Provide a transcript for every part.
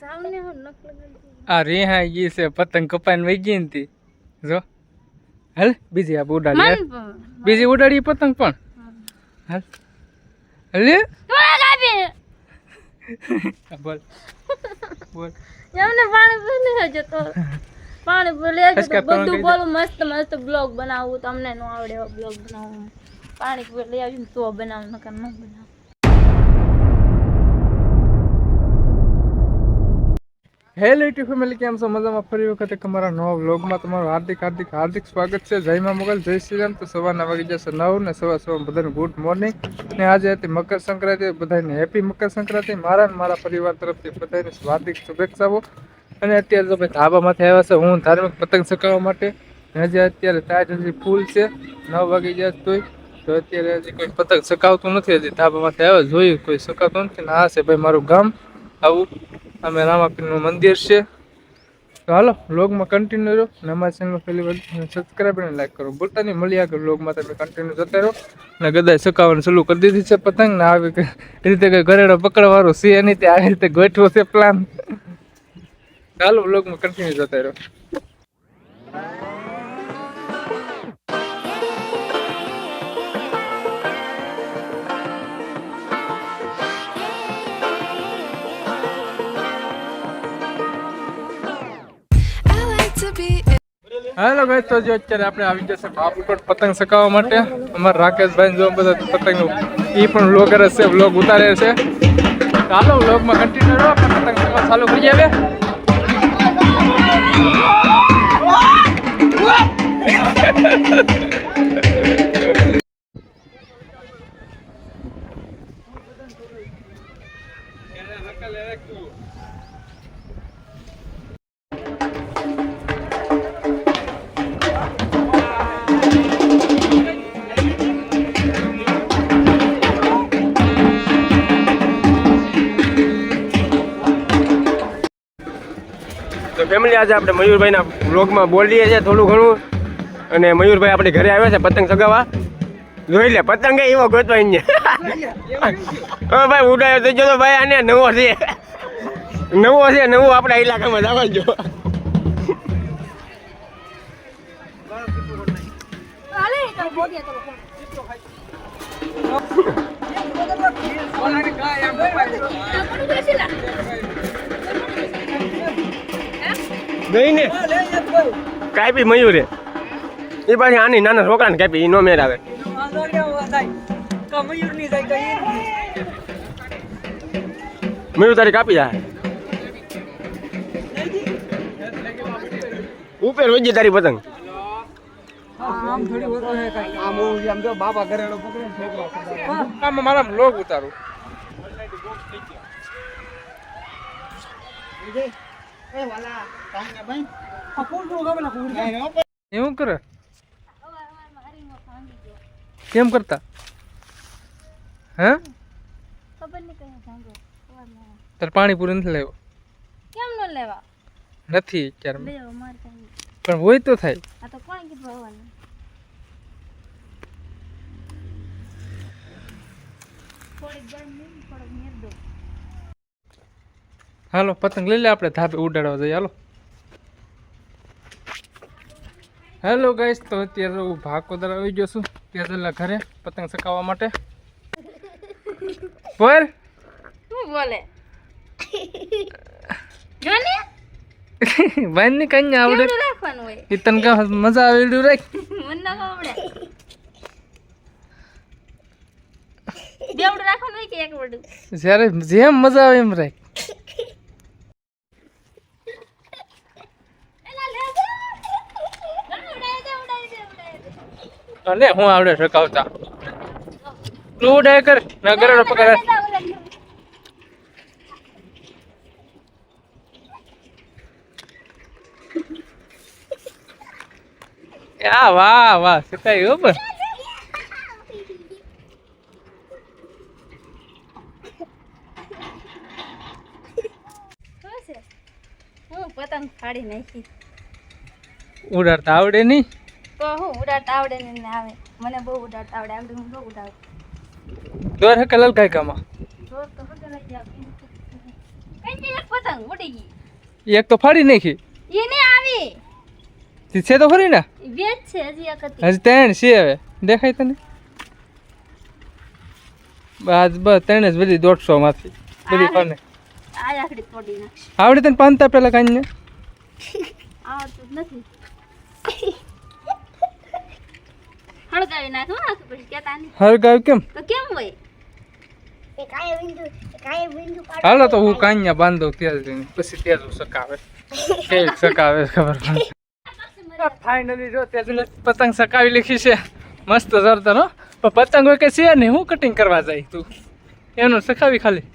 સામને હું નક લગાડી આ રે હા ઈ છે પતંગ કપાઈને વઈ ગઈ ને તી જો હાલ બીજી આપ ઉડાડી હાલ. બીજી ઉડાડી પતંગ પણ હાલ હાલે બોલ બોલ એમને પાણી ભૂલી જતો પાણી ભૂલી જતો બધું બોલું મસ્ત મસ્ત બ્લોગ બનાવું તમને નો આવડે એવો બ્લોગ બનાવું પાણી ભૂલી આવીને તો બનાવું નકર ન બનાવું. હેલો યુટ્યુબ ફેમિલી કેમ છો મજામાં ફરી વખત અમારા નવા વ્લોગમાં તમારું હાર્દિક સ્વાગત છે. જય માં મોગલ જય શ્રી રામ. તો સવારના વાગી જશે 9 ને સવાર બધાને ગુડ મોર્નિંગ ને આજે હતી મકર સંક્રાંતિ. બધાને હેપી મકર સંક્રાંતિ. મારા ને મારા પરિવાર તરફથી બધાને હાર્દિક શુભેચ્છાઓ. અને અત્યારે તો ભાઈ ધાબામાંથી આવ્યા છે હું ધાર્મિક પતંગ ચગાવવા માટે. હજી અત્યારે તાજ હજી ફૂલ છે 9 વાગી જાય તોય તો અત્યારે હજી કોઈ પતંગ ચગાવતું નથી. હજી ધાબામાંથી આવ્યા જોયું કોઈ ચગાવતું નથી ને આ છે ભાઈ મારું ગામ આવું અમે રામાપીરનું મંદિર છે. તો હાલો વ્લોગમાં કન્ટિન્યુ રહો અને અમારી ચેનલ પહેલી વાર સબસ્ક્રાઈબ અને લાઈક કરો ભૂલતા નહીં. મળી આગળ વ્લોગમાં તમે કન્ટિન્યુ જતા રહો અને ગદાય સકાવવાનું ચાલુ કરી દીધી છે પતંગ ને આવી રીતે કંઈ ઘરેડો પકડવાનું છે નહીં તે આવી રીતે ગોઠવો છે પ્લાન. ચાલો વ્લોગમાં કન્ટિન્યુ જતા રહો. હેલો ગાઈસ, તો જો અત્યારે આપણે આવી જશે બાપુકોટ પતંગ ચગાવવા માટે. અમારા રાકેશભાઈ જો બધા પતંગનું એ પણ વ્લોગર છે, વ્લોગ ઉતારે છે. ચાલો વ્લોગમાં કન્ટિન્યુ રહો. આપણે પતંગ ચગાવવા ચાલુ કરી આવે. તો ફેમિલી આજે આપણે મયુરભાઈના વ્લોગમાં બોલીએ છીએ થોડું ઘણું. અને મયુરભાઈ આપણે ઘરે આવ્યા છે પતંગ ચગાવવા. જોઈ લે પતંગ એવો ગોતવા અહીંયા ભાઈ ઉડાયો તો જો ભાઈ આને નવો છે નવો આપણા ઇલાકામાં જવા જો. ગઈ ને કાપી મયુરે એ પાછી આની નાના છોકરાને કાપી એ નો મેર આવે. મયુર તારી કાપી જાય ઉપર વજે તારી પતંગ. મારા વ્લોગ ઉતારું એવું કરે કેમ કરતા હે તાર પાણી પૂરું નથી લેવો કેમ ન લેવા નથી અત્યારે પણ હોય તો થાય. આ તો કોણ કીધું આવવાનું થોડીક મેર દો. હાલો પતંગ લઈ લે આપણે ધાબે ઉડાડવા જઈએ. હાલો હેલો ગાઈસ, તો અત્યારે હું ભાકોદર આવી ગયો છું તેજલના ઘરે પતંગ ચગાવવા માટે. બોલ શું બોલે જોને વાઈન ની કઈ આવડે રાખવાનું હોય એ તને કા મજા આવે રાખ મન ના આવડે બેવડું રાખવાનું હોય કે એક વડું જ્યારે જેમ મજા આવે એમ રાખ. અને હું આવડે સકાવતા તું ઉડાય કર ના ગરેડો પકડ. વાહ વાહ સકાઈ ગયો પણ હું પતંગ ફાડી નાખી. ઉડાડતા આવડે નહીં તો હું ઉડાડતા આવડે ને આવે મને બહુ ઉડાડતા આવડે આવડે હું બહુ ઉડાડું. દોર હકલ લલકાઈ કામાં જોર તો હગે લઈ જાવ કઈ એક પતંગ ઉડી ગઈ. એક તો ફાડી નાખી. એને આવી તી છે તો ખરી ને? વેચ છે હજી એક હતી. હજી ત્રણ છે હવે દેખાય તને? બસ ત્રણ જ બધી 150 માંથી બધી ફાને આ આખડી તોડી નાખશે. આવડે તને પાંચતા પેલા કાંઈ ને આવડતું જ નથી. હળગાવી નાખો આખું પછી કેતા નહીં. હરગાવ કેમ? તો કેમ હોય? હાલો તો હું કાંઈ બાંધો ત્યાં જઈને પછી ત્યાં સકાવે કેક સકાવે ખબર પડે. ફાઇનલી જો ત્યાં પતંગ સકાવી લીધી છે મસ્ત જરતર હો. પણ પતંગ હોય કે છે નહીં હું કટિંગ કરવા જાય તું એનું સકાવી ખાલી.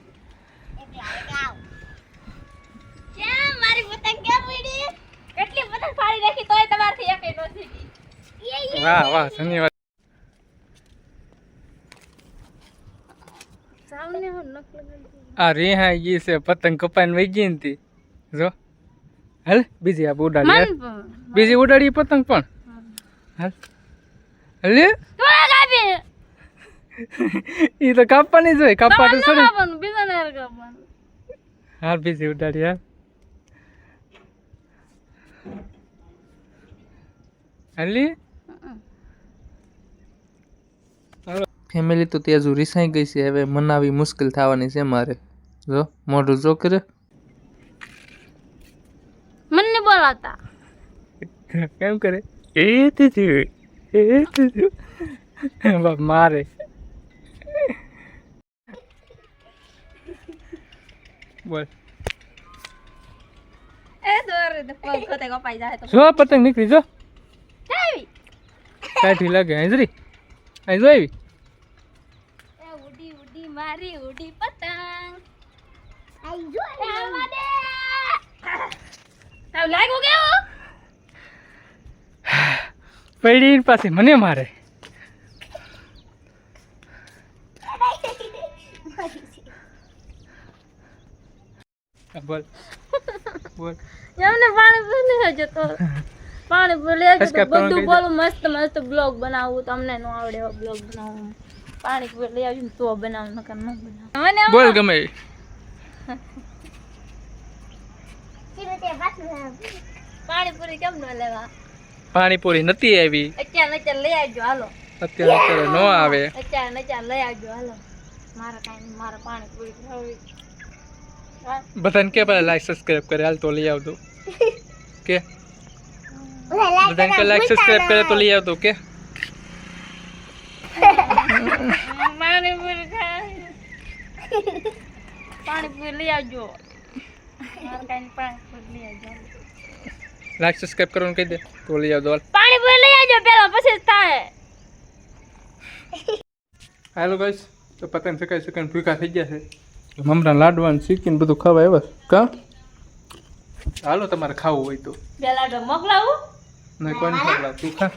કેમ મારી પતંગ કેમ ઉડી? કેટલી પતંગ ફાડી નાખી તોય તમારથી એકેય નો સીધી. વાહ વાહ ધન્યવાદ. સામને હું નક લગાડી. આ રીહા ગઈ છે પતંગ કપાઈને વહી ગઈ ને જો હાલ બીજી આ ઉડાડી હાલ. બીજી ઉડાડી પતંગ પણ હાલ લે ઈ તો કાપવાની જ હોય કાપવાનું થોડી બીજા ને કાપવાનું. હાલ બીજી ઉડાડી હાલ હાલી. ફેમિલી તો ત્યાં હજુ રિસાઈ ગઈ છે હવે મનાવી મુશ્કેલ થવાની છે મારે. જો મોઢું જો કરે મને બોલાતા કેમ કરે એ બાપ મારે બોલ. એ દોરે તો પગ ખોતે કપાઈ જાય તો જો પતંગ નીકળી જો આવી કાઠી લાગે હાજરી આ જો આવી. એ ઉડી ઉડી મારી ઉડી પતંગ આઈ જો આવા દે. તાવ લાગ્યો કેવો? પડી પાસે મને મારે. બોલ બોલ. એમને પાણી ભૂલી જતો પાણી ભૂલી જતો બધું બોલું મસ્ત મસ્ત બ્લોગ બનાવું તમને નો આવડે એવો બ્લોગ બનાવું. પાણી ભૂલી આવ્યું તો બનાવું નકર ન બનાવું. મને બોલ ગમે પાણીપુરી કેમ ન લેવા? પાણીપુરી નથી આવી અત્યારે લઈ આવજો હાલો. અત્યારે નો આવે. અત્યારે લઈ આવજો હાલો. મારા કાંઈ મારા પાણીપુરી ખાવી. બધાને કે પેલા લાઈક સબસ્ક્રાઇબ કરે હાલ તો લઈ આવતો કે બધાને કે લાઈક સબસ્ક્રાઇબ કરે તો લઈ આવતો કે પાણીપુરી ખાવી. પાણીપુરી લઈ આવજો. મારા કાંઈ પાણીપુરી લઈ આવજો. લાઈક સબસ્ક્રાઇબ કરવાનું કહી દે તો લઈ આવતો હાલ. પાણીપુરી લઈ આવજો પેલા પછી જ થાય. હાલો ગાઈસ તો પતંગ સકાઈ સકાઈ ભૂખા થઈ ગયા છે. મમરા લાડવાનું શીખીને બધું ખાવા આવ્યા કા હાલો તમારે ખાવું હોય તો પેલા તો મોકલાવું નહીં કોઈ નહીં મોકલાવ તું ખા.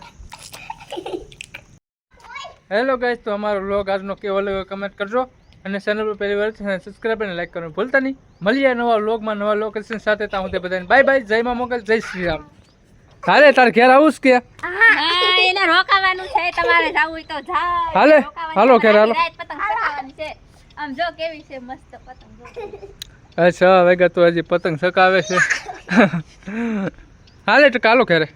હેલો ગાઈસ તો અમારો વ્લોગ આજનો કેવો લાગ્યો કમેન્ટ કરજો અને ચેનલ પર પહેલી વાર સબસ્ક્રાઇબ અને લાઈક કરવાનું ભૂલતા નહીં. મળીએ નવા વ્લોગમાં નવા લોકેશન સાથે ત્યાં હું બધાને બાય બાય. જય મા મોગલ જય શ્રી રામ. હાલે તાર ઘેર આવું કે એને રોકાવાનું છે તમારે જાવું હોય તો જાય. હાલે હાલો ઘેર હાલો. રાત પતંગ ચગાવવાની છે. આમ જો કેવી છે મસ્ત પતંગ જો. 6 વાગ્યા તો હજી પતંગ સકાવે છે. હાલે તો કાલો ઘેરે.